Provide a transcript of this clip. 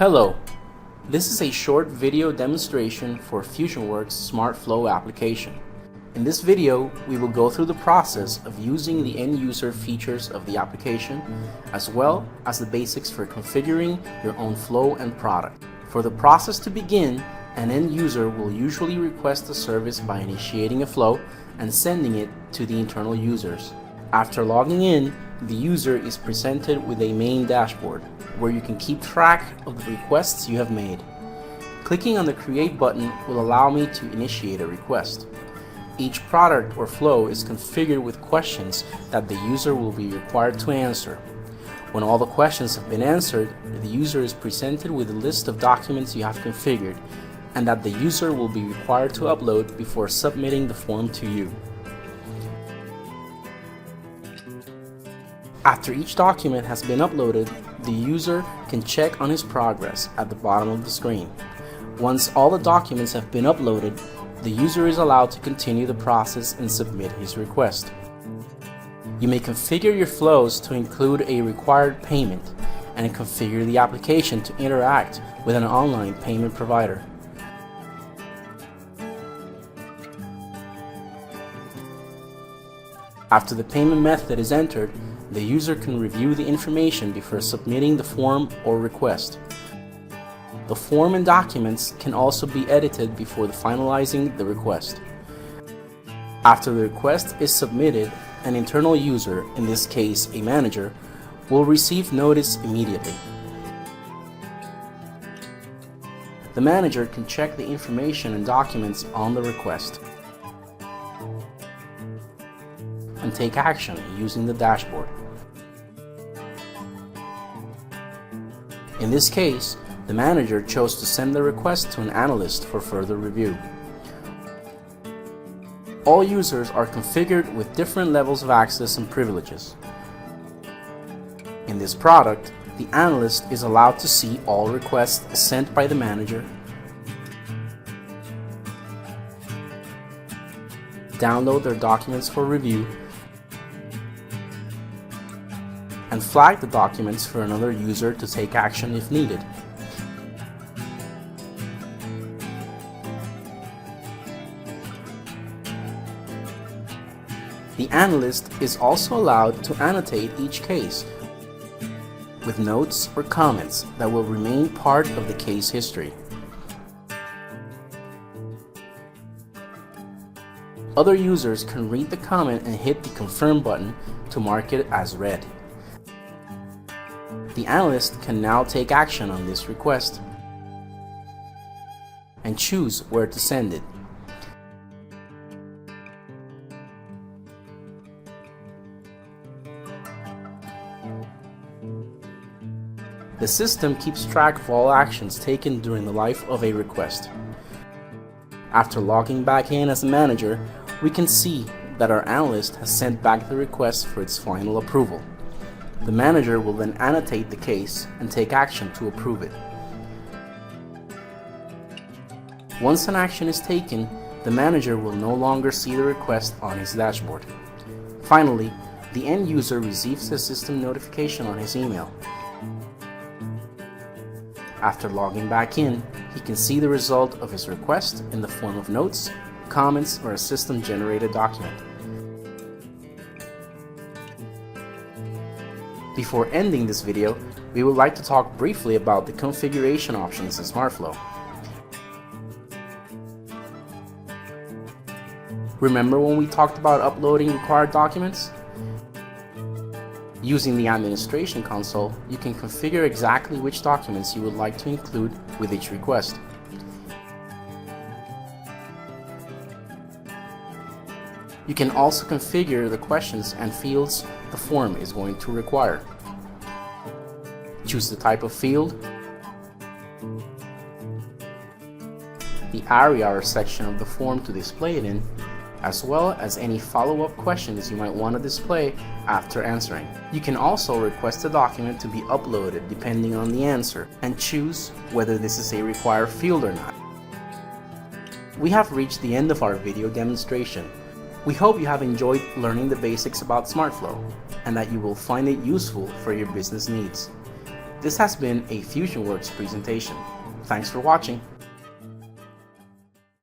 Hello, this is a short video demonstration for Fusionworks SmartFlow application. In this video, we will go through the process of using the end-user features of the application, as well as the basics for configuring your own flow and product. For the process to begin, an end user will usually request a service by initiating a flow and sending it to the internal users. After logging in, the user is presented with a main dashboard where you can keep track of the requests you have made. Clicking on the Create button will allow me to initiate a request. Each product or flow is configured with questions that the user will be required to answer. When all the questions have been answered, the user is presented with a list of documents you have configured and that the user will be required to upload before submitting the form to you. After each document has been uploaded, the user can check on his progress at the bottom of the screen. Once all the documents have been uploaded, the user is allowed to continue the process and submit his request. You may configure your flows to include a required payment and configure the application to interact with an online payment provider. After the payment method is entered, the user can review the information before submitting the form or request. The form and documents can also be edited before finalizing the request. After the request is submitted, an internal user, in this case a manager, will receive notice immediately. The manager can check the information and documents on the request and take action using the dashboard. In this case, the manager chose to send the request to an analyst for further review. All users are configured with different levels of access and privileges. In this product, the analyst is allowed to see all requests sent by the manager, download their documents for review, and flag the documents for another user to take action if needed. The analyst is also allowed to annotate each case with notes or comments that will remain part of the case history. Other users can read the comment and hit the Confirm button to mark it as read. The analyst can now take action on this request and choose where to send it. The system keeps track of all actions taken during the life of a request. After logging back in as a manager, we can see that our analyst has sent back the request for its final approval. The manager will then annotate the case and take action to approve it. Once an action is taken, the manager will no longer see the request on his dashboard. Finally, the end user receives a system notification on his email. After logging back in, he can see the result of his request in the form of notes, comments, or a system-generated document. Before ending this video, we would like to talk briefly about the configuration options in SmartFlow. Remember when we talked about uploading required documents? Using the administration console, you can configure exactly which documents you would like to include with each request. You can also configure the questions and fields the form is going to require. Choose the type of field, the area or section of the form to display it in, as well as any follow-up questions you might want to display after answering. You can also request a document to be uploaded depending on the answer and choose whether this is a required field or not. We have reached the end of our video demonstration. We hope you have enjoyed learning the basics about SmartFlow and that you will find it useful for your business needs. This has been a Fusionworks presentation. Thanks for watching.